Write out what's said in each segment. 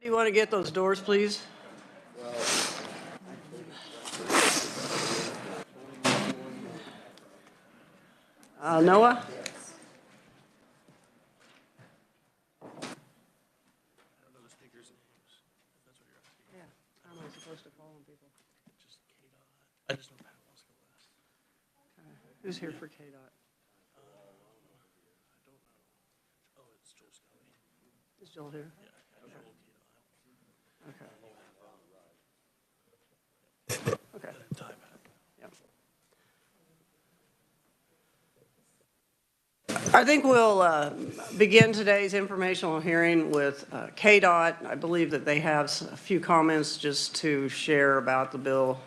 Do you want to get those doors, please? Noah? Yeah, how am I supposed to call on people? I just know Pat wants to go last. Who's here for KDOT? I don't know. Oh, it's Joel Scully. Is Joel here? Yeah, Joel KDOT. Okay. Okay. And then Ty Pat. Yep. I think we'll begin today's informational hearing with KDOT. I believe that they have a few comments just to share about the bill.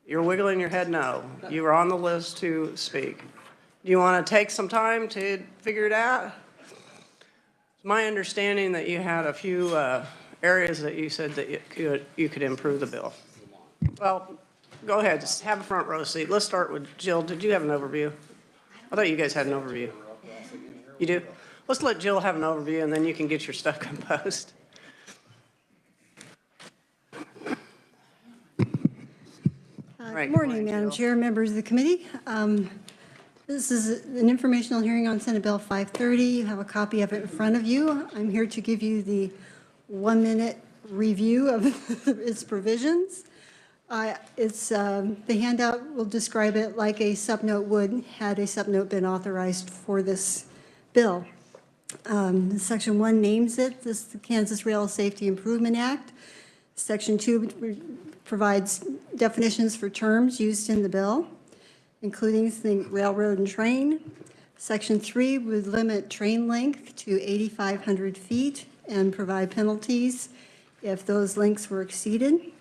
You're wiggling your head no. You were on the list to speak. Do you want to take some time to figure it out? It's my understanding that you had a few areas that you said that you could improve the bill. Well, go ahead, just have a front row seat. Let's start with Jill. Did you have an overview? I thought you guys had an overview. You do? Let's let Jill have an overview and then you can get your stuff composed. Good morning, Madam Chair, members of the committee. This is an informational hearing on Senate Bill 530. You have a copy of it in front of you. I'm here to give you the 1-minute review of its provisions. The handout will describe it like a subnote would had a subnote been authorized for this bill. Section 1 names it, this is the Kansas Rail Safety Improvement Act. Section 2 provides definitions for terms used in the bill, including the railroad and train. Section 3 would limit train length to 8,500 feet and provide penalties if those lengths were exceeded.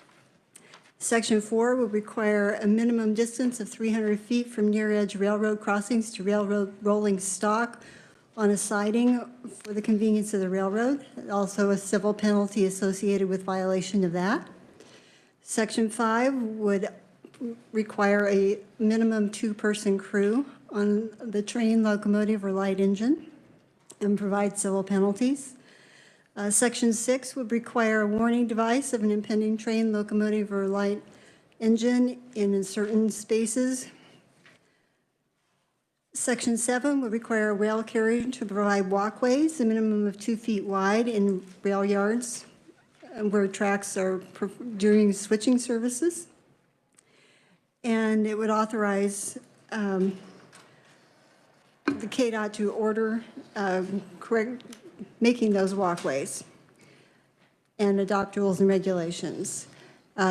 Section 4 would require a minimum distance of 300 feet from near-edge railroad crossings to railroad rolling stock on a siding for the convenience of the railroad. Also a civil penalty associated with violation of that. Section 5 would require a minimum 2-person crew on the train, locomotive, or light engine and provide civil penalties. Section 6 would require a warning device of an impending train, locomotive, or light engine in certain spaces. Section 7 would require a rail carrier to provide walkways, a minimum of 2 feet wide in rail yards where tracks are during switching services. And it would authorize the KDOT to order making those walkways and adopt rules and regulations.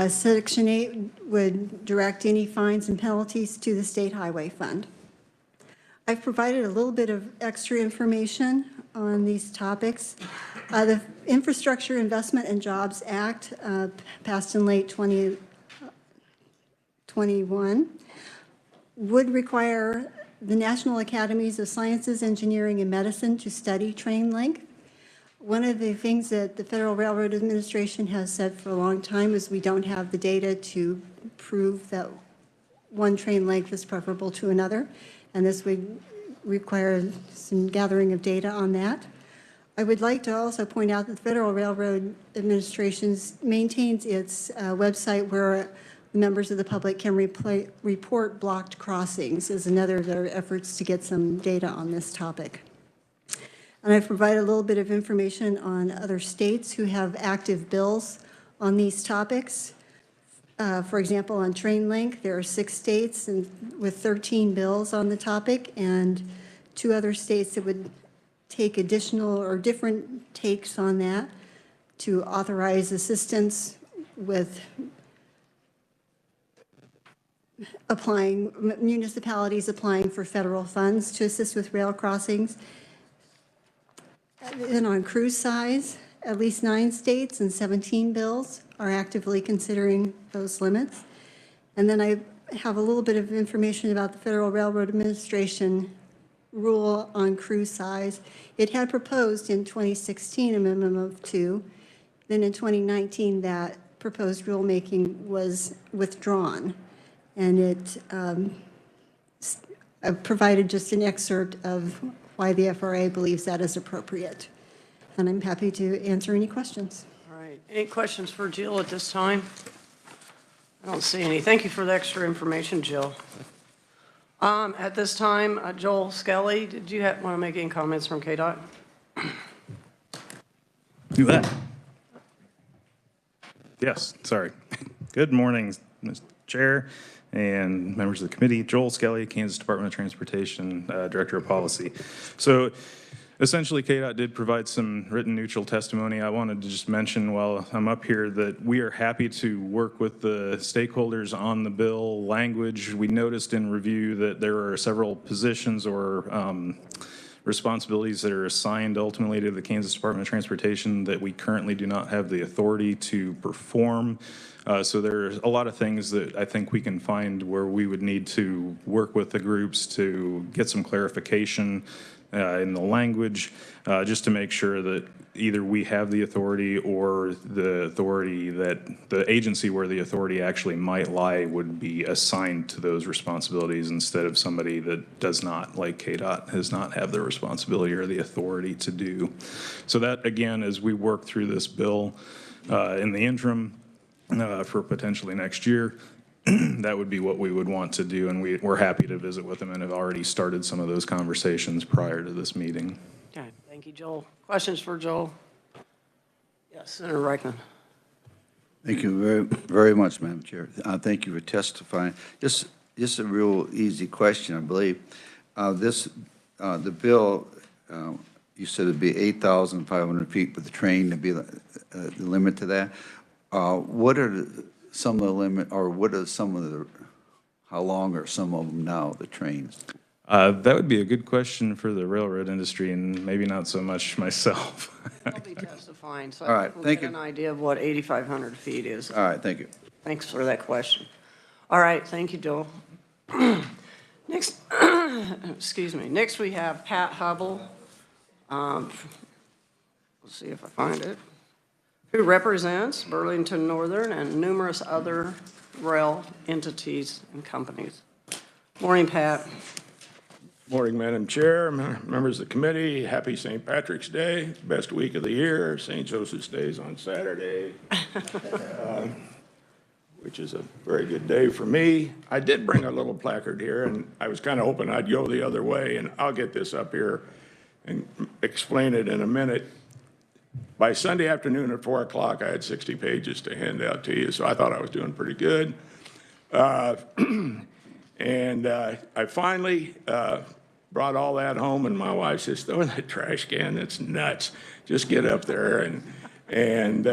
Section 8 would direct any fines and penalties to the State Highway Fund. I've provided a little bit of extra information on these topics. The Infrastructure Investment and Jobs Act, passed in late 2021, would require the National Academies of Sciences, Engineering, and Medicine to study train length. One of the things that the Federal Railroad Administration has said for a long time is we don't have the data to prove that one train length is preferable to another, and this would require some gathering of data on that. I would like to also point out that the Federal Railroad Administration maintains its website where members of the public can report blocked crossings as another of their efforts to get some data on this topic. And I've provided a little bit of information on other states who have active bills on these topics. For example, on train length, there are 6 states with 13 bills on the topic and 2 other states that would take additional or different takes on that to authorize assistance with municipalities applying for federal funds to assist with rail crossings. And on cruise size, at least 9 states and 17 bills are actively considering those limits. And then I have a little bit of information about the Federal Railroad Administration rule on cruise size. It had proposed in 2016 a minimum of 2. Then in 2019, that proposed rulemaking was withdrawn. And it provided just an excerpt of why the FRA believes that is appropriate. and I'm happy to answer any questions. All right, any questions for Jill at this time? I don't see any. Thank you for the extra information, Jill. At this time, Joel Skelly, did you want to make any comments from KDOT? Do that. Yes, sorry. Good morning, Mr. Chair and members of the committee. Joel Skelly, Kansas Department of Transportation, Director of Policy. So essentially, KDOT did provide some written neutral testimony. I wanted to just mention while I'm up here that we are happy to work with the stakeholders on the bill language. We noticed in review that there are several positions or responsibilities that are assigned ultimately to the Kansas Department of Transportation that we currently do not have the authority to perform. So there's a lot of things that I think we can find where we would need to work with the groups to get some clarification in the language, just to make sure that either we have the authority or the authority that the agency where the authority actually might lie would be assigned to those responsibilities instead of somebody that does not, like KDOT, does not have the responsibility or the authority to do. So that, again, as we work through this bill in the interim for potentially next year, that would be what we would want to do, and we're happy to visit with them and have already started some of those conversations prior to this meeting. Okay, thank you, Joel. Questions for Joel? Yes, Senator Reichman. Thank you very, very much, Madam Chair. Thank you for testifying. Just a real easy question, I believe. The bill, you said it'd be 8,500 feet with the train to be the limit to that. What are some of the limit, or what are some of the, how long are some of them now, the trains? That would be a good question for the railroad industry and maybe not so much myself. I'll be testifying, so All I right, think we'll thank get you. an idea of what 8,500 feet is. All right, thank you. Thanks for that question. All right, thank you, Joel. Next, excuse me, next we have Pat Hubble. Let's see if I find it. Who represents Burlington Northern and numerous other rail entities and companies. Morning, Pat. Morning, Madam Chair, members of the committee. Happy St. Patrick's Day, best week of the year. St. Joseph's Day is on Saturday, which is a very good day for me. I did bring a little placard here, and I was kind of hoping I'd go the other way, and I'll get this up here and explain it in a minute. By Sunday afternoon at 4 o'clock, I had 60 pages to hand out to you, so I thought I was doing pretty good. And I finally brought all that home, and my wife says, throw in that trash can. That's nuts. Just get up there and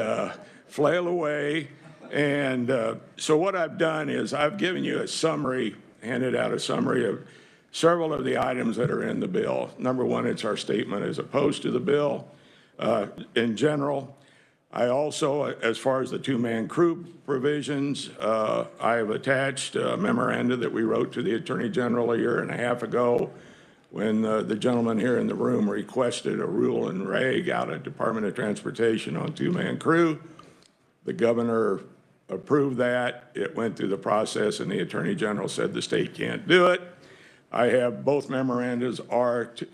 flail away. And so what I've done is I've given you a summary, handed out a summary of several of the items that are in the bill. Number one, it's our statement as opposed to the bill. In general, I also, as far as the two-man crew provisions, I have attached a memoranda that we wrote to the Attorney General a year and a half ago when the gentleman here in the room requested a rule and reg out of Department of Transportation on two-man crew. The governor approved that. It went through the process, and the Attorney General said the state can't do it. I have both memorandas,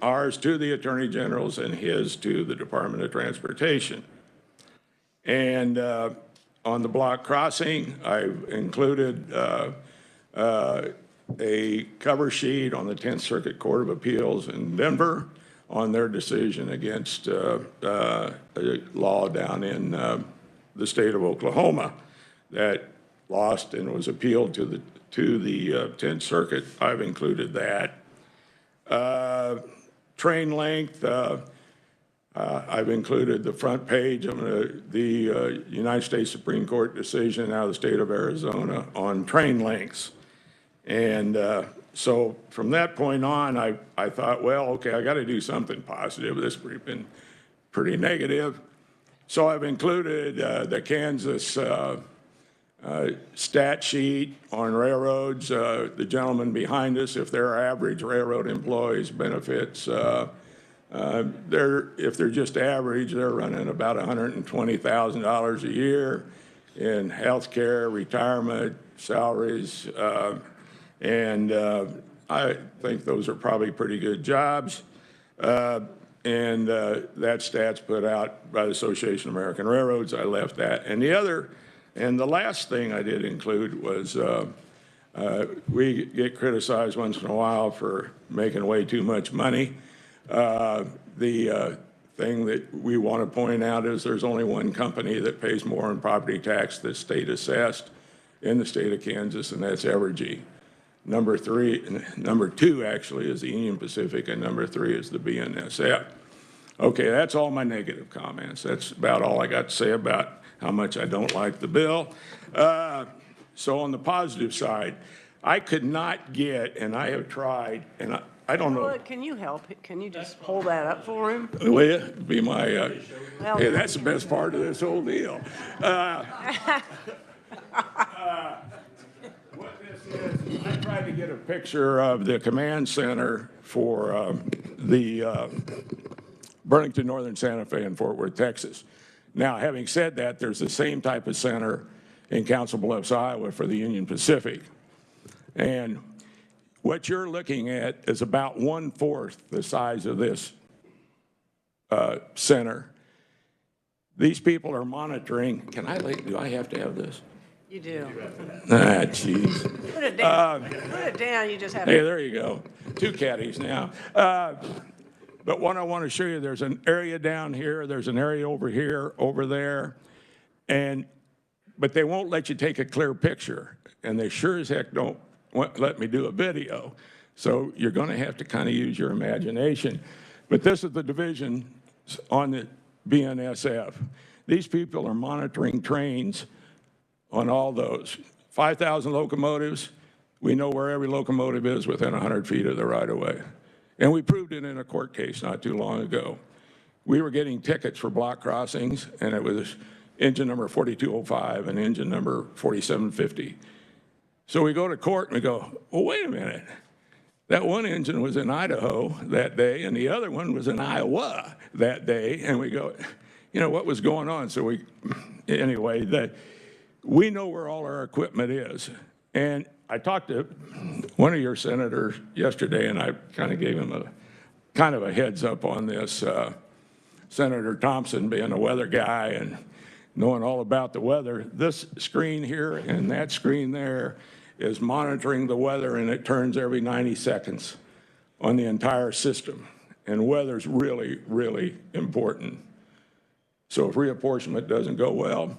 ours to the Attorney General's and his to the Department of Transportation. And on the block crossing, I've included a cover sheet on the 10th Circuit Court of Appeals in Denver on their decision against a law down in the state of Oklahoma that lost and was appealed to the 10th Circuit. I've included that. Train length, I've included the front page of the United States Supreme Court decision out of the state of Arizona on train lengths. And so from that point on, I thought, well, okay, I got to do something positive. This has been pretty negative. So I've included the Kansas stat sheet on railroads. The gentleman behind us, if their average railroad employees benefits, if they're just average, they're running about $120,000 a year in health care, retirement, salaries, and I think those are probably pretty good jobs. In and that stat's put out by the Association of American Railroads. I left that. And the last thing I did include was we get criticized once in a while for making way too much money. The thing that we want to point out is there's only one company that pays more in property tax that's state assessed in the state of Kansas, and that's Evergy. Number two actually is the Union Pacific, and number 3 is the BNSF. Okay, that's all my negative comments. That's about all I got to say about how much I don't like the bill. So on the positive side, I could not get, and I have tried, and I don't know. Well, can you help? Can you just hold that up for him? Will you be my, hey, that's the best part of this whole deal. What this is, I tried to get a picture of the command center for the Burlington, Northern Santa Fe, and Fort Worth, Texas. Now, having said that, there's the same type of center in Council Bluffs, Iowa for the Union Pacific. And what you're looking at is about 1/4 the size of this center. These people are monitoring. Do I have to have this? You do. Ah, jeez. Put it down. Put it down. You just have Hey, to. there you go. 2 caddies now. But what I want to show you, there's an area down here, there's an area over here, over there, but they won't let you take a clear picture, and they sure as heck don't let me do a video. So you're going to have to kind of use your imagination. But this is the division on the BNSF. These people are monitoring trains on all those. 5,000 locomotives. We know where every locomotive is within 100 feet of the right-of-way. And we proved it in a court case not too long ago. We were getting tickets for block crossings, and it was engine number 4205 and engine number 4750. So we go to court and we go, well, wait a minute. That one engine was in Idaho that day, and the other one was in Iowa that day. And we go, you know, what was going on? So anyway, we know where all our equipment is. And I talked to one of your senators yesterday, and I kind of gave him a heads up on this. Senator Thompson being a weather guy and knowing all about the weather. This screen here and that screen there is monitoring the weather, and it turns every 90 seconds on the entire system. And weather's really, really important. So if reapportionment doesn't go well,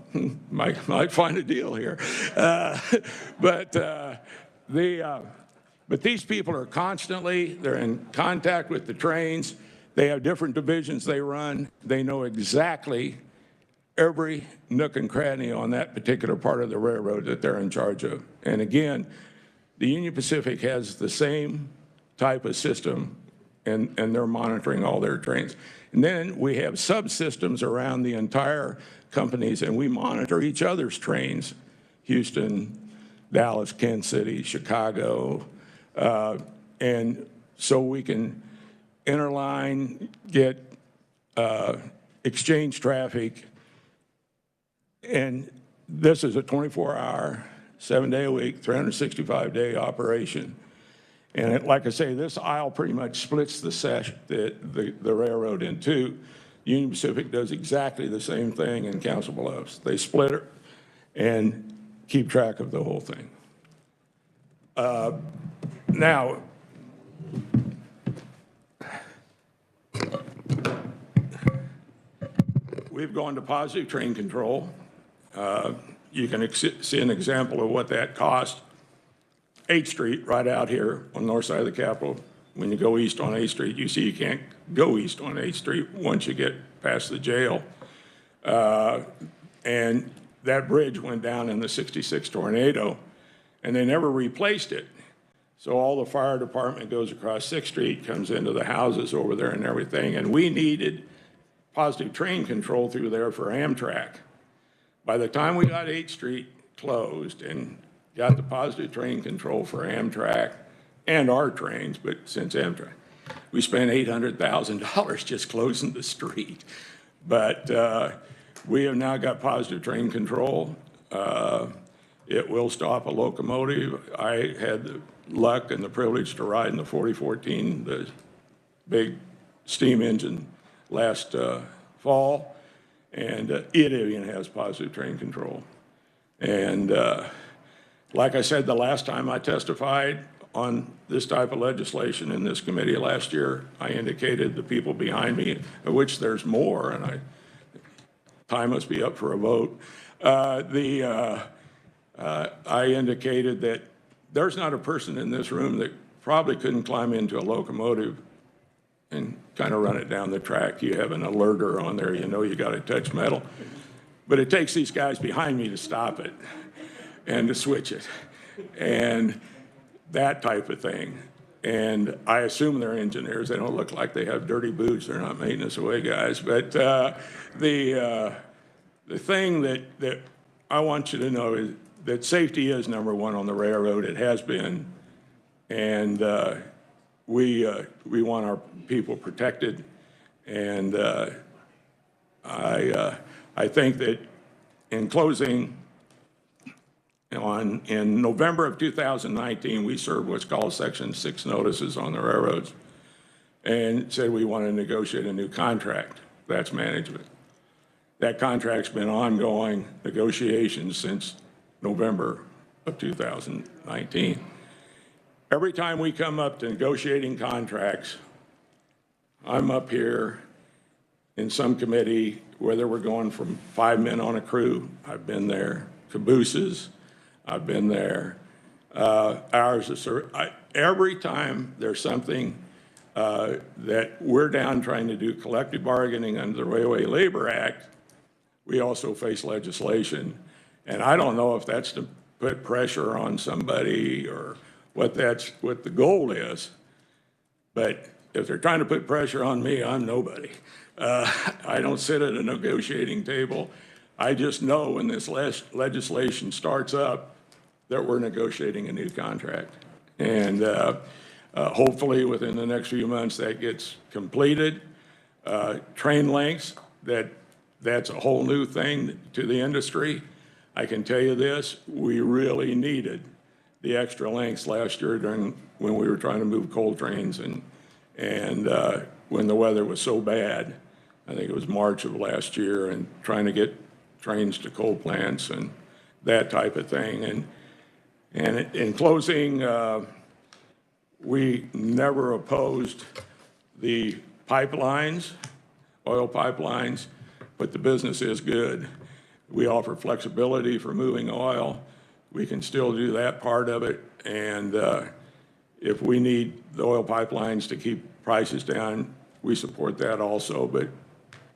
might find a deal here. But these people are they're in contact with the trains. They have different divisions they run. They know exactly every nook and cranny on that particular part of the railroad that they're in charge of. And again, the Union Pacific has the same type of system, and they're monitoring all their trains. And then we have subsystems around the entire companies, and we monitor each other's trains: Houston, Dallas, Kansas City, Chicago. And so we can interline, get exchange traffic. And this is a 24-hour, 7-day-a-week, 365-day operation. And like I say, this aisle pretty much splits the railroad in two. Union Pacific does exactly the same thing in Council Bluffs. They split it and keep track of the whole thing. Now, we've gone to positive train control. You can see an example of what that cost. 8th Street, right out here on the north side of the Capitol. When you go east on 8th Street, you see you can't go east on 8th Street once you get past the jail. And that bridge went down in the '66 tornado, and they never replaced it. So all the fire department goes across 6th Street, comes into the houses over there and everything, and we needed positive train control through there for Amtrak. By the time we got 8th Street closed and got the positive train control for Amtrak and our trains, but since Amtrak, we spent $800,000 just closing the street. But we have now got positive train control. It will stop a locomotive. I had the luck and the privilege to ride in the 4014, the big steam engine last fall, and it even has positive train control. And like I said, the last time I testified on this type of legislation in this committee last year, I indicated the people behind me, of which there's more, and time must be up for a vote. I indicated that there's not a person in this room that probably couldn't climb into a locomotive and kind of run it down the track. You have an alerter on there, you know you got to touch metal. But it takes these guys behind me to stop it and to switch it and that type of thing. And I assume they're engineers. They don't look like they have dirty boots. They're not maintenance away guys. But the thing that I want you to know is that safety is number one on the railroad. It has been. And we want our people protected. And I think that in closing, in November of 2019, we served what's called Section 6 notices on the railroads and said we want to negotiate a new contract. That's management. That contract's been ongoing negotiations since November of 2019. Every time we come up to negotiating contracts, I'm up here in some committee, whether we're going from 5 men on a crew, I've been there, cabooses, I've been there, hours of service. Every time there's something that we're down trying to do collective bargaining under the Railway Labor Act, we also face legislation. And I don't know if that's to put pressure on somebody or what the goal is, but if they're trying to put pressure on me, I'm nobody. I don't sit at a negotiating table. I just know when this legislation starts up that we're negotiating a new contract. And hopefully within the next few months that gets completed. Train lengths, that's a whole new thing to the industry. I can tell you this, we really needed the extra lengths last year when we were trying to move coal trains and when the weather was so bad. I think it was March of last year, and trying to get trains to coal plants and that type of thing. And in closing, we never opposed the pipelines, oil pipelines, but the business is good. We offer flexibility for moving oil. We can still do that part of it. And if we need the oil pipelines to keep prices down, we support that also. But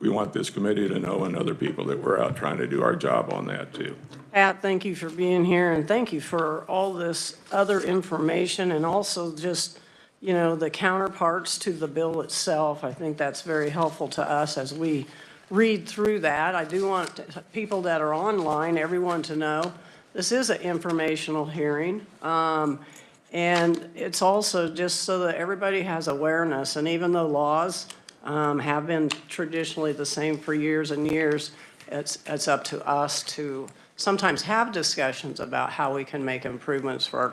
we want this committee to know, and other people, that we're out trying to do our job on that too. Pat, thank you for being here, and thank you for all this other information, and also just, you know, the counterparts to the bill itself. I think that's very helpful to us as we read through that. I do want people that are online, everyone, to know this is an informational hearing. And it's also just so that everybody has awareness. And even though laws have been traditionally the same for years and years, it's up to us to sometimes have discussions about how we can make improvements for our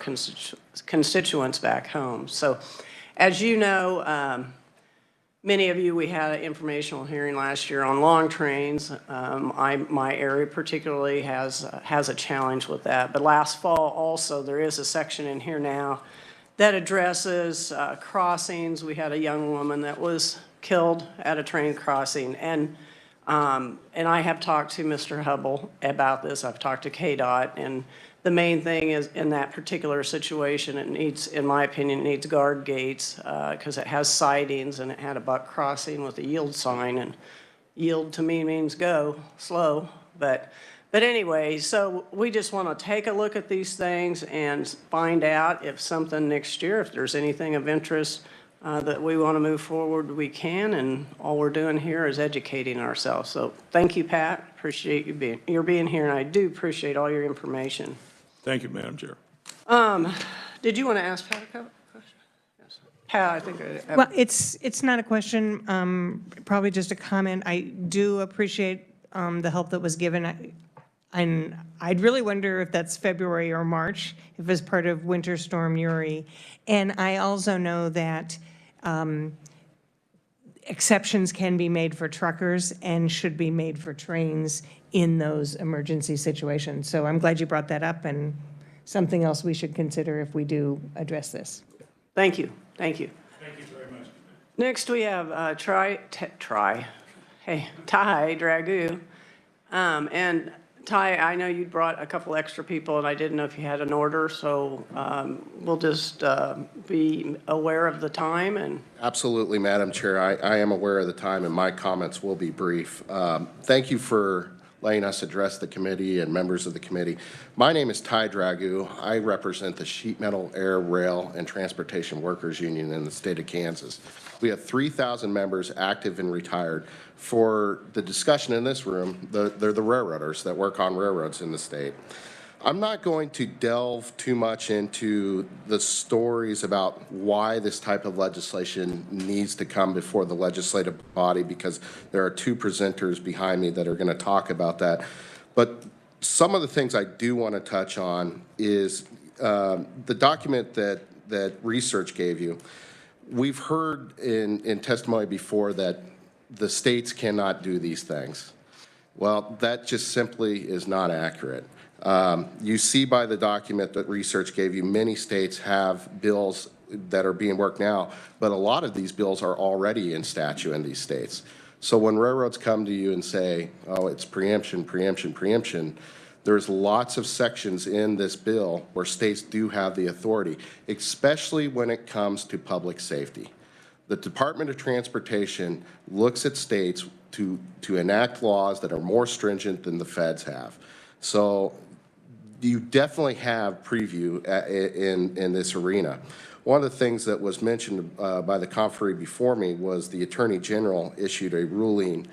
constituents back home. So as you know, many of you, we had an informational hearing last year on long trains. My area particularly has a challenge with that. But last fall also, there is a section in here now that addresses crossings. We had a young woman that was killed at a train crossing. And I have talked to Mr. Hubble about this. I've talked to KDOT, and the main thing is in that particular situation, it needs, in my opinion, it needs guard gates because it has sidings and it had a buck crossing with a yield sign, and yield to me means go slow. But anyway, so we just want to take a look at these things and find out if something next year, if there's anything of interest that we want to move forward, we can, and all we're doing here is educating ourselves. So thank you, Pat. Appreciate you being here, and I do appreciate all your information. Thank you, Madam Chair. Did you want to ask Pat a question? Yes. Pat, I think I Well, it's not a question, probably just a comment. I do appreciate the help that was given. And I'd really wonder if that's February or March, if it's part of Winter Storm Uri. And I also know that exceptions can be made for truckers and should be made for trains in those emergency situations. So I'm glad you brought that up, and something else we should consider if we do address this. Thank you, thank you. Thank you very much. Next, we have Ty Dragoo. And Ty, I know you brought a couple extra people, and I didn't know if you had an order, so we'll just be aware of the time and. Absolutely, Madam Chair. I am aware of the time, and my comments will be brief. Thank you for letting us address the committee and members of the committee. My name is Ty Dragoo. I represent the Sheet Metal, Air, Rail, and Transportation Workers Union in the state of Kansas. We have 3,000 members, active and retired. For the discussion in this room, they're the railroaders that work on railroads in the state. I'm not going to delve too much into the stories about why this type of legislation needs to come before the legislative body, because there are two presenters behind me that are going to talk about that. But some of the things I do want to touch on is the document that research gave you. We've heard in testimony before that the states cannot do these things. Well, that just simply is not accurate. You see by the document that research gave you, many states have bills that are being worked now, but a lot of these bills are already in statute in these states. So when railroads come to you and say, oh, it's preemption, preemption, preemption, there's lots of sections in this bill where states do have the authority, especially when it comes to public safety. The Department of Transportation looks at states to enact laws that are more stringent than the feds have. So you definitely have preview in this arena. One of the things that was mentioned by the conferee before me was the Attorney General issued a ruling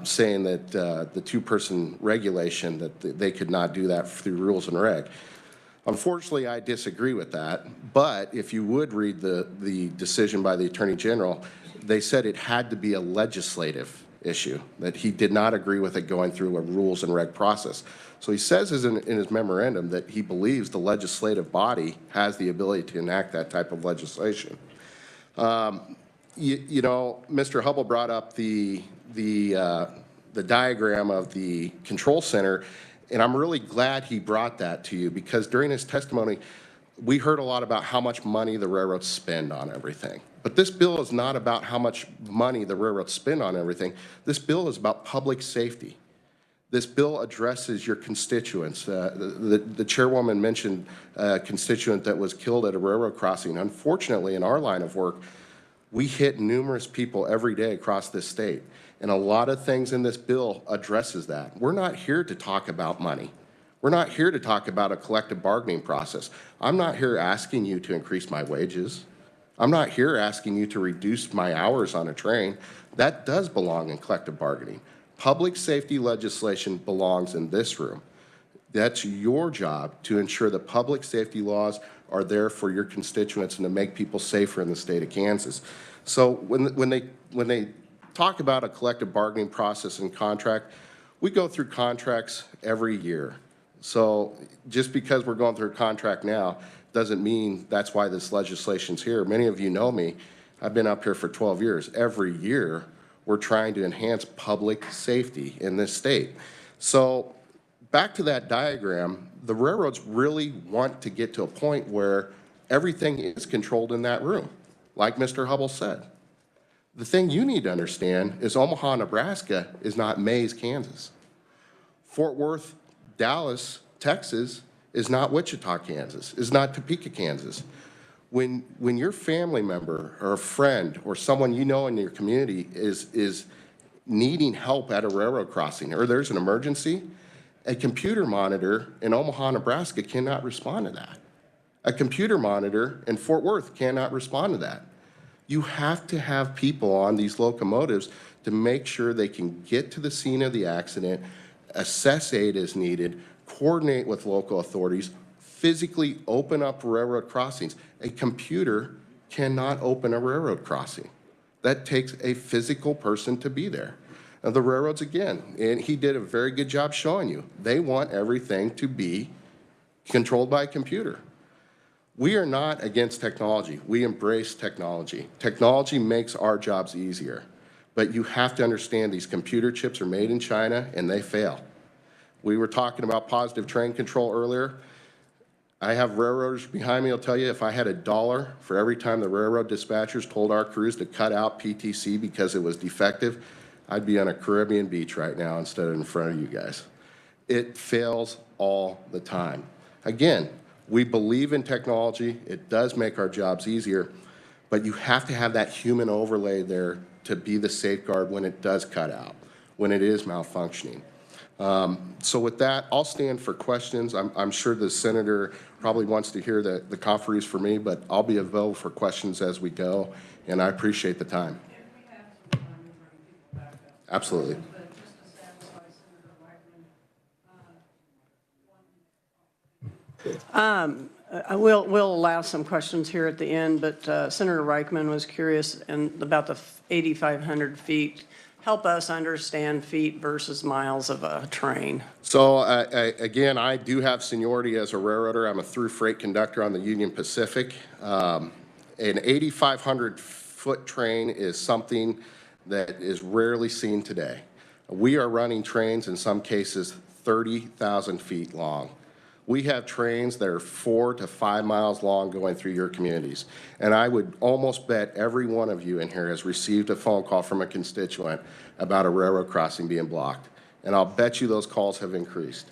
saying that the two-person regulation, that they could not do that through rules and reg. Unfortunately, I disagree with that, but if you would read the decision by the Attorney General, they said it had to be a legislative issue, that he did not agree with it going through a rules and reg process. So he says in his memorandum that he believes the legislative body has the ability to enact that type of legislation. You know, Mr. Hubble brought up the diagram of the control center, and I'm really glad he brought that to you, because during his testimony, we heard a lot about how much money the railroads spend on everything. But this bill is not about how much money the railroads spend on everything. This bill is about public safety. This bill addresses your constituents. The chairwoman mentioned a constituent that was killed at a railroad crossing. Unfortunately, in our line of work, we hit numerous people every day across this state. And a lot of things in this bill addresses that. We're not here to talk about money. We're not here to talk about a collective bargaining process. I'm not here asking you to increase my wages. I'm not here asking you to reduce my hours on a train. That does belong in collective bargaining. Public safety legislation belongs in this room. That's your job, to ensure that public safety laws are there for your constituents and to make people safer in the state of Kansas. So when they talk about a collective bargaining process and contract, we go through contracts every year. So just because we're going through a contract now doesn't mean that's why this legislation's here. Many of you know me. I've been up here for 12 years. Every year, we're trying to enhance public safety in this state. So back to that diagram, the railroads really want to get to a point where everything is controlled in that room, like Mr. Hubble said. The thing you need to understand is Omaha, Nebraska is not Mays, Kansas. Fort Worth, Dallas, Texas is not Wichita, Kansas, is not Topeka, Kansas. When your family member or a friend or someone you know in your community is needing help at a railroad crossing, or there's an emergency, a computer monitor in Omaha, Nebraska cannot respond to that. A computer monitor in Fort Worth cannot respond to that. You have to have people on these locomotives to make sure they can get to the scene of the accident, assess aid as needed, coordinate with local authorities, physically open up railroad crossings. A computer cannot open a railroad crossing. That takes a physical person to be there. Now, the railroads, again, and he did a very good job showing you, they want everything to be controlled by a computer. We are not against technology. We embrace technology. Technology makes our jobs easier. But you have to understand these computer chips are made in China and they fail. We were talking about positive train control earlier. I have railroaders behind me will tell you if I had $1 for every time the railroad dispatchers told our crews to cut out PTC because it was defective, I'd be on a Caribbean beach right now instead of in front of you guys. It fails all the time. Again, we believe in technology. It does make our jobs easier, but you have to have that human overlay there to be the safeguard when it does cut out, when it is malfunctioning. So with that, I'll stand for questions. I'm sure the senator probably wants to hear the conferees for me, but I'll be available for questions as we go, and I appreciate the time. Absolutely. We'll allow some questions here at the end, but Senator Reichman was curious about the 8,500 feet. Help us understand feet versus miles of a train. So again, I do have seniority as a railroader. I'm a through freight conductor on the Union Pacific. An 8,500-foot train is something that is rarely seen today. We are running trains, in some cases, 30,000 feet long. We have trains that are 4 to 5 miles long going through your communities. And I would almost bet every one of you in here has received a phone call from a constituent about a railroad crossing being blocked. And I'll bet you those calls have increased.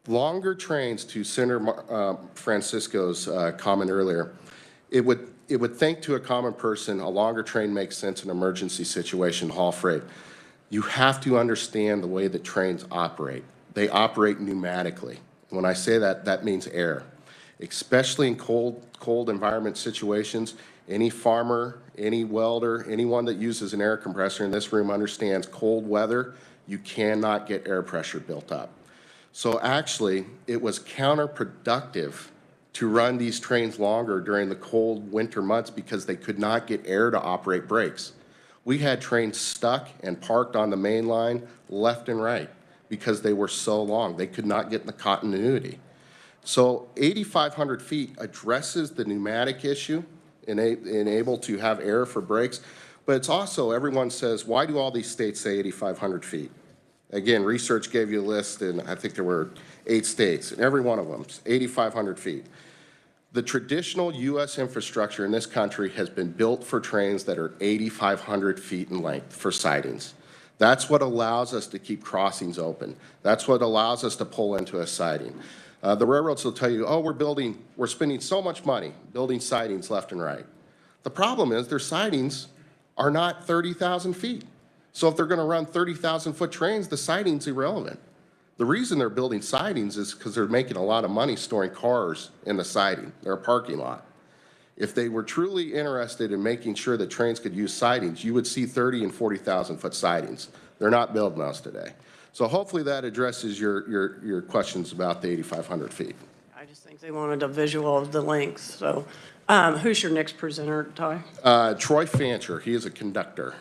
Longer trains, to Senator Francisco's comment earlier, it would think to a common person a longer train makes sense in an emergency situation, haul freight. You have to understand the way that trains operate. They operate pneumatically. When I say that, that means air. Especially in cold environment situations, any farmer, any welder, anyone that uses an air compressor in this room understands cold weather, you cannot get air pressure built up. So actually, it was counterproductive to run these trains longer during the cold winter months because they could not get air to operate brakes. We had trains stuck and parked on the main line left and right because they were so long. They could not get in the continuity. So 8,500 feet addresses the pneumatic issue and able to have air for brakes, but it's also, everyone says, why do all these states say 8,500 feet? Again, research gave you a list, and I think there were 8 states, and every one of them is 8,500 feet. The traditional U.S. infrastructure in this country has been built for trains that are 8,500 feet in length for sidings. That's what allows us to keep crossings open. That's what allows us to pull into a siding. The railroads will tell you, oh, we're spending so much money building sidings left and right. The problem is their sidings are not 30,000 feet. So if they're going to run 30,000-foot trains, the siding's irrelevant. The reason they're building sidings is because they're making a lot of money storing cars in the siding. They're a parking lot. If they were truly interested in making sure that trains could use sidings, you would see 30 and 40,000-foot sidings. They're not building those today. So hopefully that addresses your questions about the 8,500 feet. I just think they wanted a visual of the length. So who's your next presenter, Ty? Troy Fancher. He is a conductor.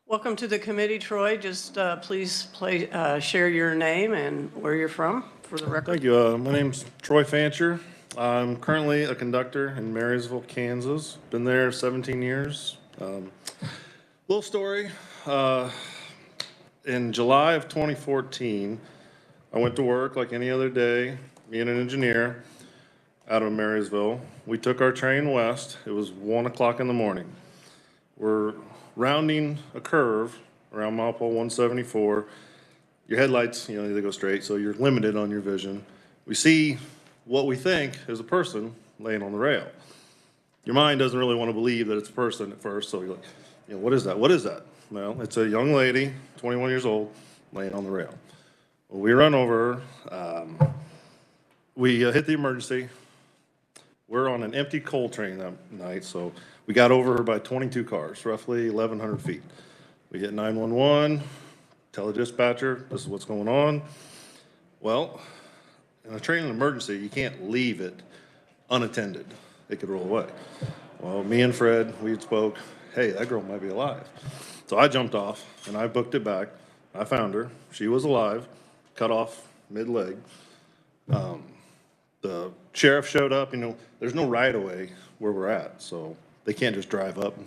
Welcome to the committee, Troy. Just please share your name and where you're from for the record. Thank you. My name's Troy Fancher. I'm currently a conductor in Marysville, Kansas. Been there 17 years. Little story. In July of 2014, I went to work like any other day, being an engineer out of Marysville. We took our train west. It was 1 o'clock in the morning. We're rounding a curve around mile pole 174. Your headlights, you know, they go straight, so you're limited on your vision. We see what we think is a person laying on the rail. Your mind doesn't really want to believe that it's a person at first, so you're like, you know, what is that? What is that? Well, it's a young lady, 21 years old, laying on the rail. Well, we run over her. We hit the emergency. We're on an empty coal train that night, so we got over her by 22 cars, roughly 1,100 feet. We hit 911, tell the dispatcher, this is what's going on. Well, in a train in emergency, you can't leave it unattended. It could roll away. Well, me and Fred, we had spoke, hey, that girl might be alive. So I jumped off, and I booked it back. I found her. She was alive, cut off mid-leg. The sheriff showed up, there's no right-of-way where we're at, so they can't just drive up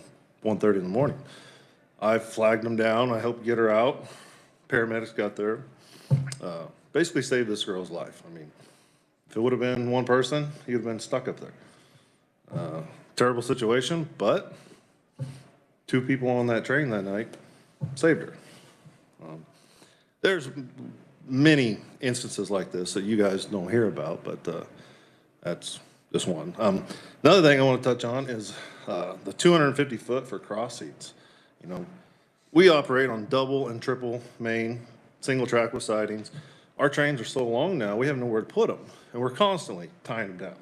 1:30 in the morning. I flagged them down, I helped get her out, paramedics got there, basically saved this girl's life. I mean, if it would have been one person, he would have been stuck up there. Terrible situation, but 2 people on that train that night saved her. There's many instances like this that you guys don't hear about, but that's just one. Another thing I want to touch on is the 250 foot for cross seats. We operate on double and triple main, single track with sidings. Our trains are so long now, we have nowhere to put them, and we're constantly tying them down.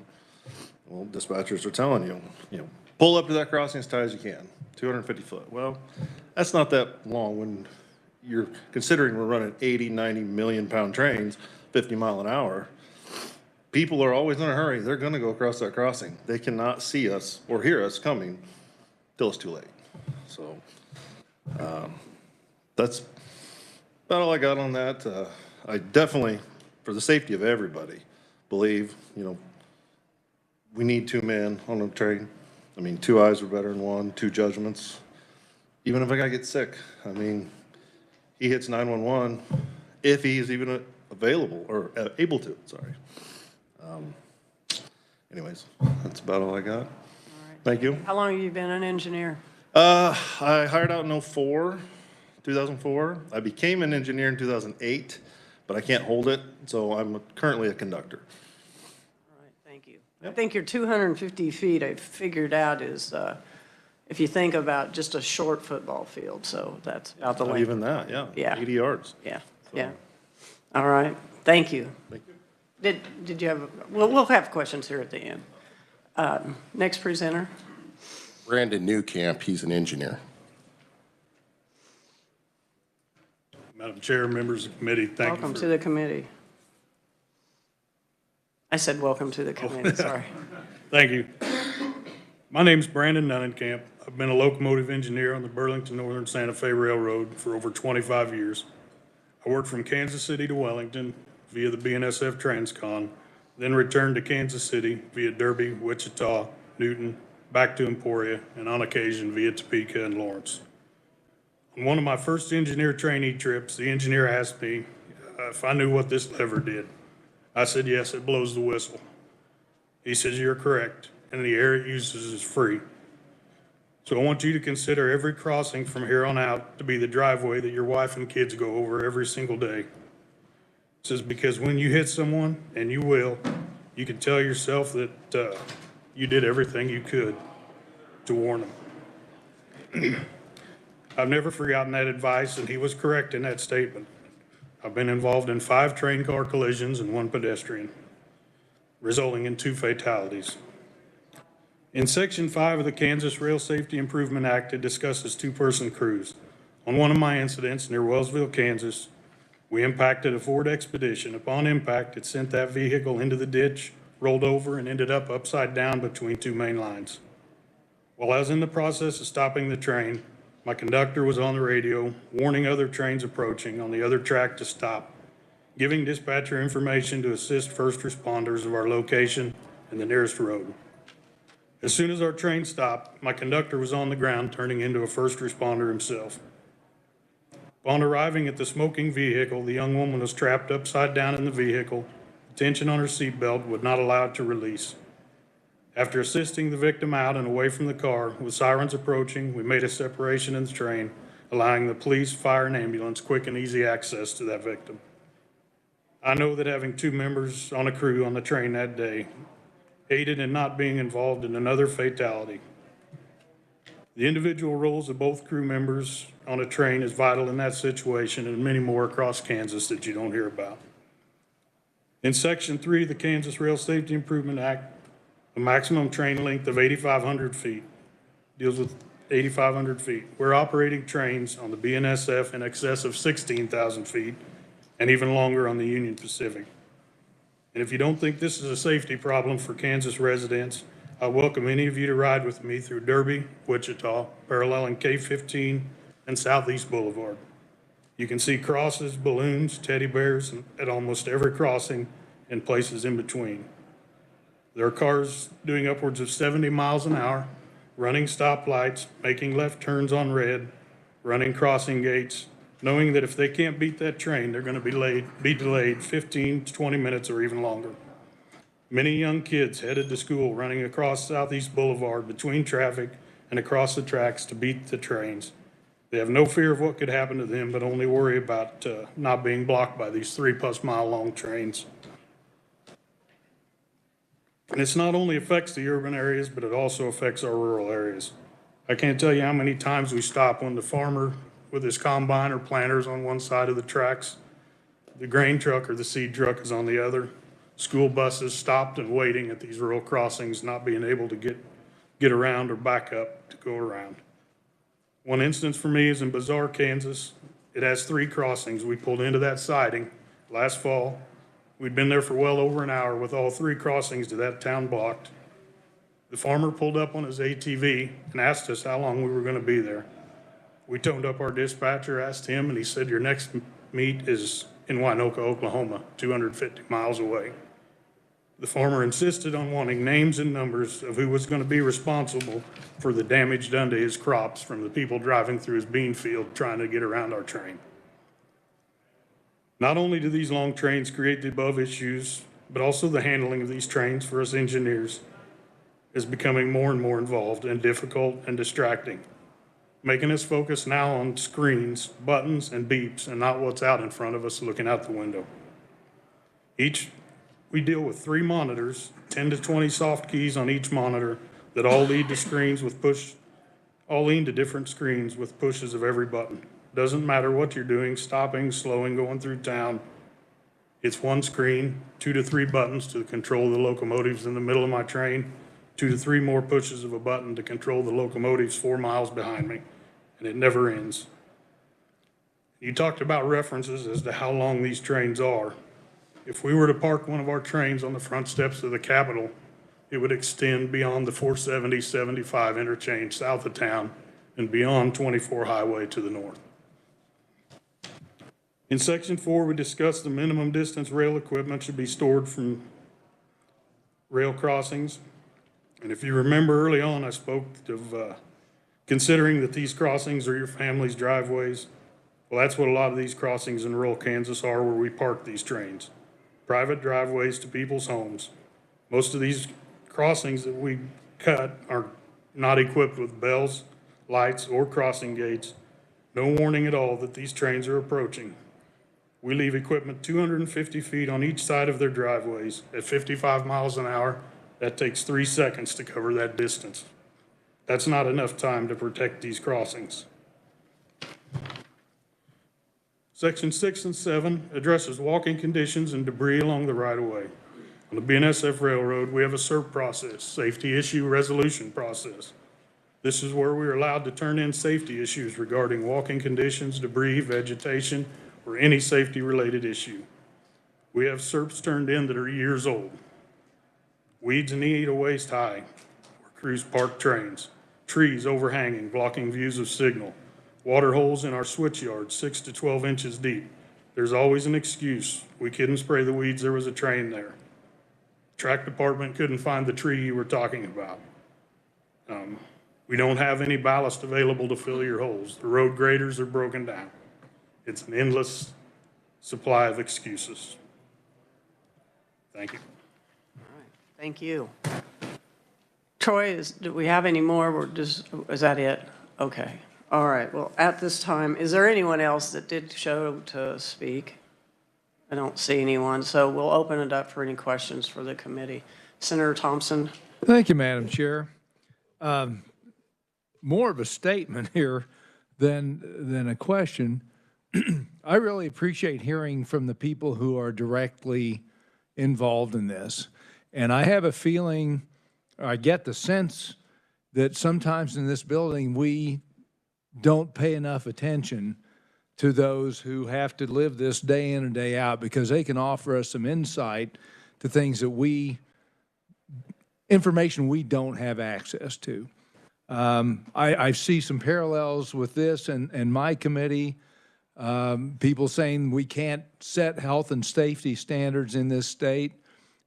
Well, dispatchers are telling you, pull up to that crossing as tight as you can, 250 foot. Well, that's not that long when you're considering we're running 80, 90 million pound trains, 50 mile an hour. People are always in a hurry. They're going to go across that crossing. They cannot see us or hear us coming till it's too late. So that's about all I got on that. I definitely, for the safety of everybody, believe, we need 2 men on a train. I mean, 2 eyes are better than 1, 2 judgments. Even if a guy gets sick, I mean, he hits 911 if he's even available or able to, sorry. Anyways, that's about all I got. Thank you. How long have you been an engineer? I hired out in 2004. I became an engineer in 2008, but I can't hold it, so I'm currently a conductor. All right, thank you. I think your 250 feet, I figured out, is if you think about just a short football field, so that's about the Not length. even that, yeah. Yeah. 80 yards. Yeah, yeah. All right, thank you. Thank you. Did you have, we'll have questions here at the end. Next presenter. Brandon Newcamp, he's an engineer. Madam Chair, members of the committee, thank you. Welcome to the committee. I said welcome to the committee, sorry. Thank you. My name's Brandon Nunninkamp. I've been a locomotive engineer on the Burlington Northern Santa Fe Railroad for over 25 years. I worked from Kansas City to Wellington via the BNSF Transcon, then returned to Kansas City via Derby, Wichita, Newton, back to Emporia, and on occasion via Topeka and Lawrence. On one of my first engineer trainee trips, the engineer asked me if I knew what this lever did. I said, yes, it blows the whistle. He says, you're correct, and the air it uses is free. So I want you to consider every crossing from here on out to be the driveway that your wife and kids go over every single day. It says, because when you hit someone, and you will, you can tell yourself that you did everything you could to warn them. I've never forgotten that advice, and he was correct in that statement. I've been involved in 5 train car collisions and 1 pedestrian, resulting in 2 fatalities. In Section 5 of the Kansas Rail Safety Improvement Act, it discusses 2-person crews. On one of my incidents near Wellsville, Kansas, we impacted a Ford Expedition. Upon impact, it sent that vehicle into the ditch, rolled over, and ended up upside down between 2 main lines. While I was in the process of stopping the train, my conductor was on the radio, warning other trains approaching on the other track to stop, giving dispatcher information to assist first responders of our location and the nearest road. As soon as our train stopped, my conductor was on the ground, turning into a first responder himself. Upon arriving at the smoking vehicle, the young woman was trapped upside down in the vehicle. The tension on her seatbelt would not allow it to release. After assisting the victim out and away from the car, with sirens approaching, we made a separation in the train, allowing the police, fire, and ambulance quick and easy access to that victim. I know that having 2 members on a crew on the train that day aided in not being involved in another fatality. The individual roles of both crew members on a train is vital in that situation and many more across Kansas that you don't hear about. In Section 3 of the Kansas Rail Safety Improvement Act, a maximum train length of 8,500 feet deals with 8,500 feet. We're operating trains on the BNSF in excess of 16,000 feet and even longer on the Union Pacific. And if you don't think this is a safety problem for Kansas residents, I welcome any of you to ride with me through Derby, Wichita, paralleling K-15 and Southeast Boulevard. You can see crosses, balloons, teddy bears at almost every crossing, and places in between. There are cars doing upwards of 70 miles an hour, running stoplights, making left turns on red, running crossing gates, knowing that if they can't beat that train, they're going to be delayed 15 to 20 minutes or even longer. Many young kids headed to school running across Southeast Boulevard between traffic and across the tracks to beat the trains. They have no fear of what could happen to them, but only worry about not being blocked by these 3+ mile long trains. And this not only affects the urban areas, but it also affects our rural areas. I can't tell you how many times we stop when the farmer with his combine or planters on one side of the tracks, the grain truck or the seed truck is on the other. School buses stopped and waiting at these rural crossings, not being able to get around or back up to go around. One instance for me is in Bazaar, Kansas. It has 3 crossings. We pulled into that siding last fall. We'd been there for well over an hour with all 3 crossings to that town blocked. The farmer pulled up on his ATV and asked us how long we were going to be there. We toned up our dispatcher, asked him, and he said, "Your next meet is in Winoka, Oklahoma, 250 miles away." The farmer insisted on wanting names and numbers of who was going to be responsible for the damage done to his crops from the people driving through his bean field trying to get around our train. Not only do these long trains create the above issues, but also the handling of these trains for us engineers is becoming more and more involved and difficult and distracting, making us focus now on screens, buttons, and beeps, and not what's out in front of us looking out the window. We deal with 3 monitors, 10 to 20 soft keys on each monitor that all lead to different screens with pushes of every button. Doesn't matter what you're doing, stopping, slowing, going through town. It's one screen, 2 to 3 buttons to control the locomotives in the middle of my train, 2 to 3 more pushes of a button to control the locomotives 4 miles behind me, and it never ends. You talked about references as to how long these trains are. If we were to park one of our trains on the front steps of the Capitol, it would extend beyond the 470-75 interchange south of town and beyond 24 highway to the north. In section 4, we discussed the minimum distance rail equipment should be stored from rail crossings. And if you remember early on, I spoke of considering that these crossings are your family's driveways. Well, that's what a lot of these crossings in rural Kansas are, where we park these trains. Private driveways to people's homes. Most of these crossings that we cut are not equipped with bells, lights, or crossing gates. No warning at all that these trains are approaching. We leave equipment 250 feet on each side of their driveways. At 55 miles an hour, that takes 3 seconds to cover that distance. That's not enough time to protect these crossings. Section 6 and 7 addresses walking conditions and debris along the right-of-way. On the BNSF Railroad, we have a SIRP process, Safety Issue Resolution Process. This is where we are allowed to turn in safety issues regarding walking conditions, debris, vegetation, or any safety-related issue. We have SIRPs turned in that are years old. Weeds knee to waist high, where crews park trains. Trees overhanging, blocking views of signal. Water holes in our switch yards, 6 to 12 inches deep. There's always an excuse. We couldn't spray the weeds, there was a train there. Track department couldn't find the tree you were talking about. We don't have any ballast available to fill your holes. The road graders are broken down. It's an endless supply of excuses. Thank you. Thank you. Troy, do we have any more? Is that it? Okay. All right. Well, at this time, is there anyone else that did show to speak? I don't see anyone, so we'll open it up for any questions for the committee. Senator Thompson. Thank you, Madam Chair. More of a statement here than a question. I really appreciate hearing from the people who are directly involved in this. And I have a feeling, I get the sense that sometimes in this building we don't pay enough attention to those who have to live this day in and day out, because they can offer us some insight to things that information we don't have access to. I see some parallels with this and my committee. People saying we can't set health and safety standards in this state.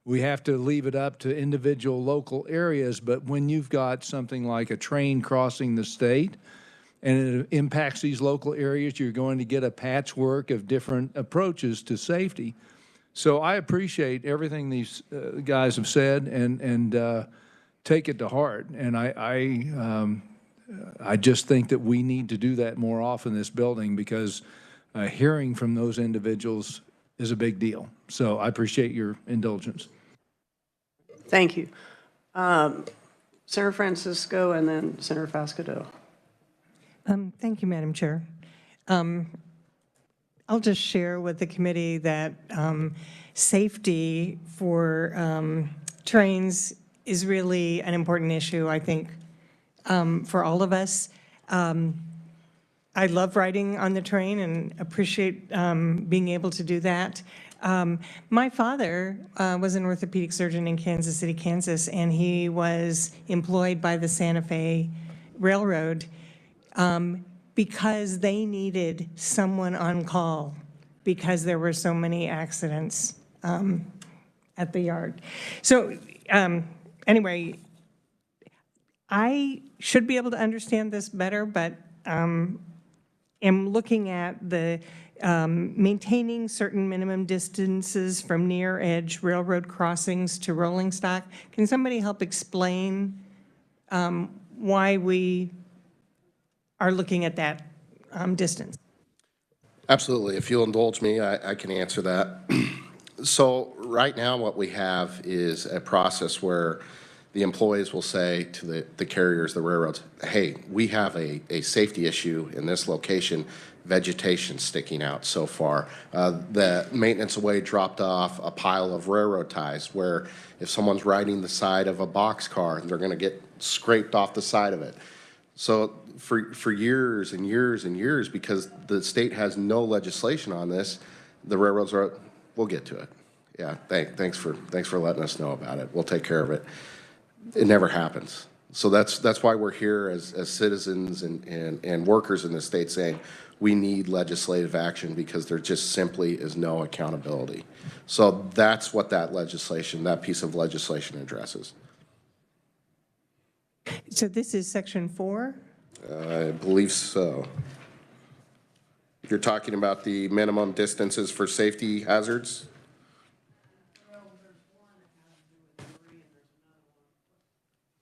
We have to leave it up to individual local areas. But when you've got something like a train crossing the state and it impacts these local areas, you're going to get a patchwork of different approaches to safety. So I appreciate everything these guys have said and take it to heart. And I just think that we need to do that more often in this building because hearing from those individuals is a big deal. So I appreciate your indulgence. Thank you. Senator Francisco and then Senator Fasquedo. Thank you, Madam Chair. I'll just share with the committee that safety for trains is really an important issue, I think, for all of us. I love riding on the train and appreciate being able to do that. My father was an orthopedic surgeon in Kansas City, Kansas, and he was employed by the Santa Fe Railroad because they needed someone on call because there were so many accidents at the yard. So anyway, I should be able to understand this better, but am looking at the maintaining certain minimum distances from near edge railroad crossings to rolling stock. Can somebody help explain why we are looking at that distance? Absolutely. If you'll indulge me, I can answer that. So right now what we have is a process where the employees will say to the carriers, the railroads, hey, we have a safety issue in this location, vegetation sticking out so far. The maintenance away dropped off a pile of railroad ties where if someone's riding the side of a boxcar, they're gonna get scraped off the side of it. So for years and years and years, because the state has no legislation on this, the railroads are, we'll get to it. Yeah, thanks for letting us know about it. We'll take care of it. It never happens. So that's why we're here as citizens and workers in the state saying we need legislative action because there just simply is no accountability. So that's what that piece of legislation addresses. So this is section 4? I believe so. You're talking about the minimum distances for safety hazards?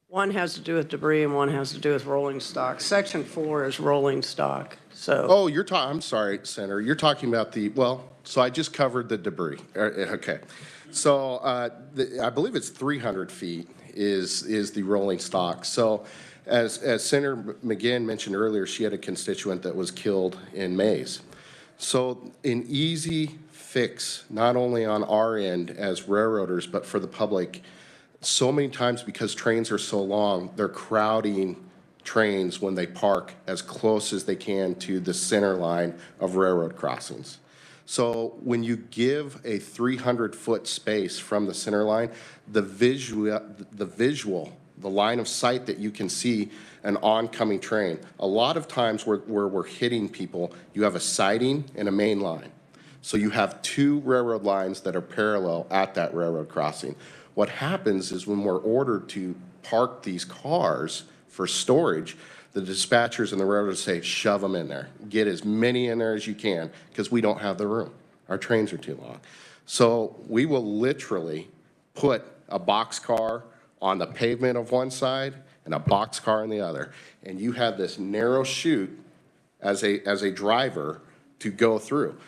One has to do with debris and one has to do with rolling stock. Section 4 is rolling stock, so. Oh, I'm sorry, Senator. You're talking about so I just covered the debris. Okay. So I believe it's 300 feet is the rolling stock. So as Senator McGinn mentioned earlier, she had a constituent that was killed in Mays. So an easy fix, not only on our end as railroaders, but for the public, so many times because trains are so long, they're crowding trains when they park as close as they can to the center line of railroad crossings. So when you give a 300-foot space from the center line, the line of sight that you can see an oncoming train, a lot of times where we're hitting people, you have a siding and a main line. So you have two railroad lines that are parallel at that railroad crossing. What happens is when we're ordered to park these cars for storage, the dispatchers and the railroads say, shove them in there. Get as many in there as you can because we don't have the room. Our trains are too long. So we will literally put a boxcar on the pavement of one side and a boxcar on the other. And you have this narrow chute as a driver to go through.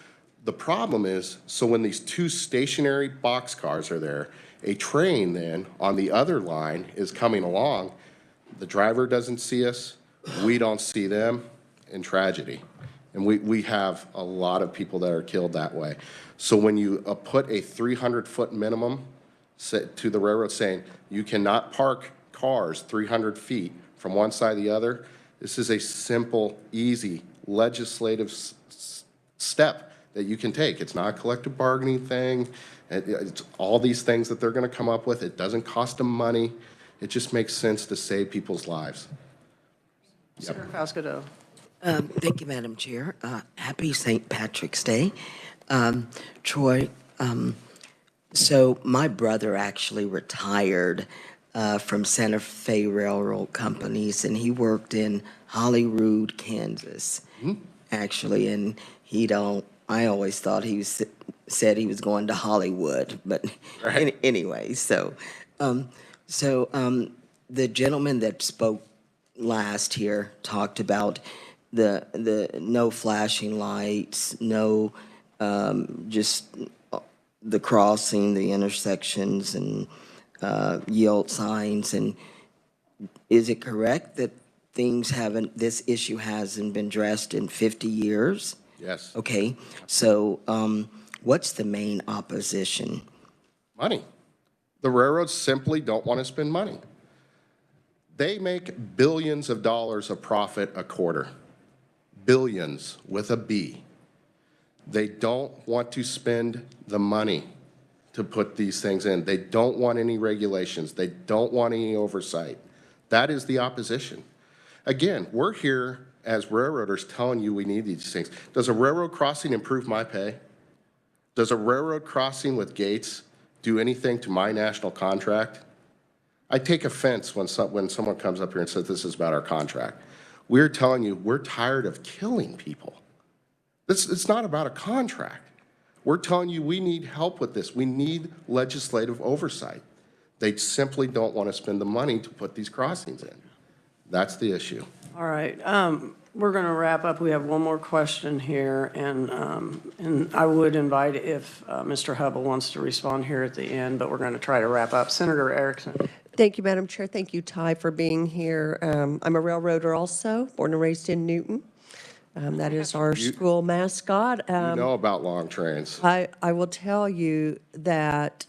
The problem is, so when these two stationary boxcars are there, a train then on the other line is coming along. The driver doesn't see us. We don't see them, in tragedy. And we have a lot of people that are killed that way. So when you put a 300-foot minimum to the railroad saying you cannot park cars 300 feet from one side to the other, this is a simple, easy legislative step that you can take. It's not a collective bargaining thing. It's all these things that they're going to come up with. It doesn't cost them money. It just makes sense to save people's lives. Senator Fasquedo. Thank you, Madam Chair. Happy St. Patrick's Day. Troy, so my brother actually retired from Santa Fe Railroad Companies, and he worked in Holyrood, Kansas, actually, and I always thought said he was going to Hollywood, but Right. anyway, the gentleman that spoke last here talked about the no flashing lights, no, just the crossing, the intersections, and yield signs. And is it correct that this issue hasn't been addressed in 50 years? Yes. Okay, so what's the main opposition? Money. The railroads simply don't want to spend money. They make billions of dollars of profit a quarter. Billions with a B. They don't want to spend the money to put these things in. They don't want any regulations. They don't want any oversight. That is the opposition. Again, we're here as railroaders telling you we need these things. Does a railroad crossing improve my pay? Does a railroad crossing with gates do anything to my national contract? I take offense when someone comes up here and says this is about our contract. We're telling you we're tired of killing people. It's not about a contract. We're telling you we need help with this. We need legislative oversight. They simply don't want to spend the money to put these crossings in. That's the issue. All right, we're going to wrap up. We have one more question here, and I would invite if Mr. Hubble wants to respond here at the end, but we're going to try to wrap up. Senator Erickson. Thank you, Madam Chair. Thank you, Ty, for being here. I'm a railroader also, born and raised in Newton. That is our school mascot. You know about long trains. I will tell you that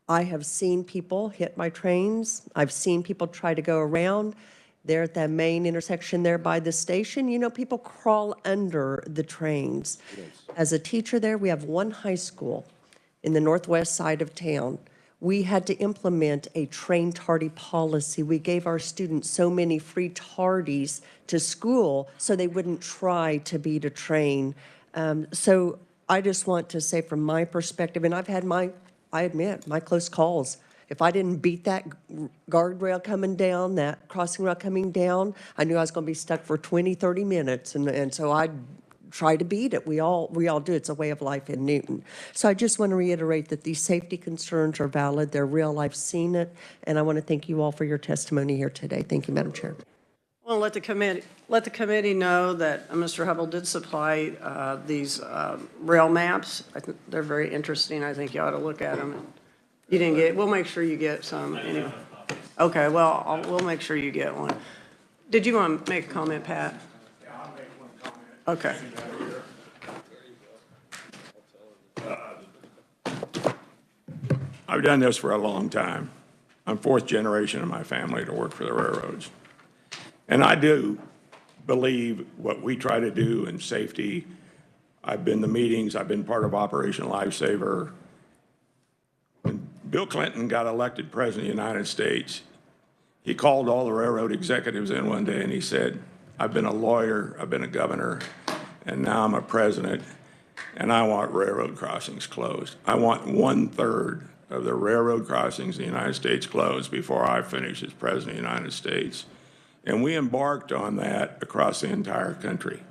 I have seen people hit my trains. I've seen people try to go around. There at that main intersection there by the station, you know, people crawl under the trains. As a teacher there, we have one high school in the northwest side of town. We had to implement a train tardy policy. We gave our students so many free tardies to school so they wouldn't try to beat a train. So I just want to say from my perspective, and I've had I admit, my close calls. If I didn't beat that guardrail coming down, that crossing rail coming down, I knew I was going to be stuck for 20, 30 minutes. And so I try to beat it. We all do. It's a way of life in Newton. So I just want to reiterate that these safety concerns are valid. They're real. I've seen it. And I want to thank you all for your testimony here today. Thank you, Madam Chair. Well, let the committee know that Mr. Hubble did supply these rail maps. I think they're very interesting. I think you ought to look at them. You didn't get, we'll make sure you get some anyway. Okay, well, we'll make sure you get one. Did you want to make a comment, Pat? Yeah, I'll make one comment. Okay. I've done this for a long time. I'm fourth generation in my family to work for the railroads. And I do believe what we try to do in safety. I've been to meetings. I've been part of Operation Lifesaver. When Bill Clinton got elected president of the United States, he called all the railroad executives in one day and he said, I've been a lawyer, I've been a governor, and now I'm a president, and I want railroad crossings closed. I want 1/3 of the railroad crossings in the United States closed before I finish as president of the United States. And we embarked on that across the entire country.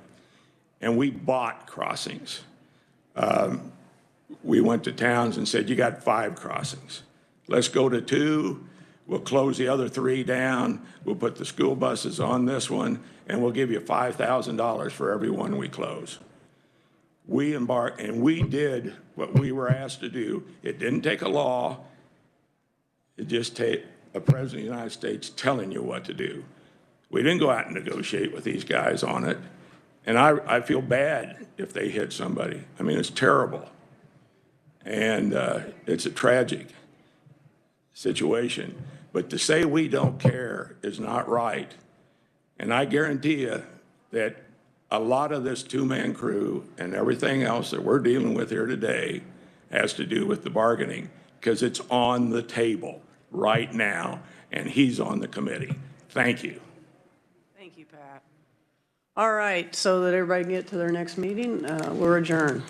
And we bought crossings. We went to towns and said, you got 5 crossings. Let's go to 2. We'll close the other 3 down. We'll put the school buses on this one, and we'll give you $5,000 for every one we close. We embarked, and we did what we were asked to do. It didn't take a law. It just take a president of the United States telling you what to do. We didn't go out and negotiate with these guys on it. And I feel bad if they hit somebody. I mean, it's terrible. And it's a tragic situation. But to say we don't care is not right. And I guarantee you that a lot of this 2-man crew and everything else that we're dealing with here today has to do with the bargaining, because it's on the table right now, and he's on the committee. Thank you. Thank you, Pat. All right, so that everybody can get to their next meeting, we're adjourned.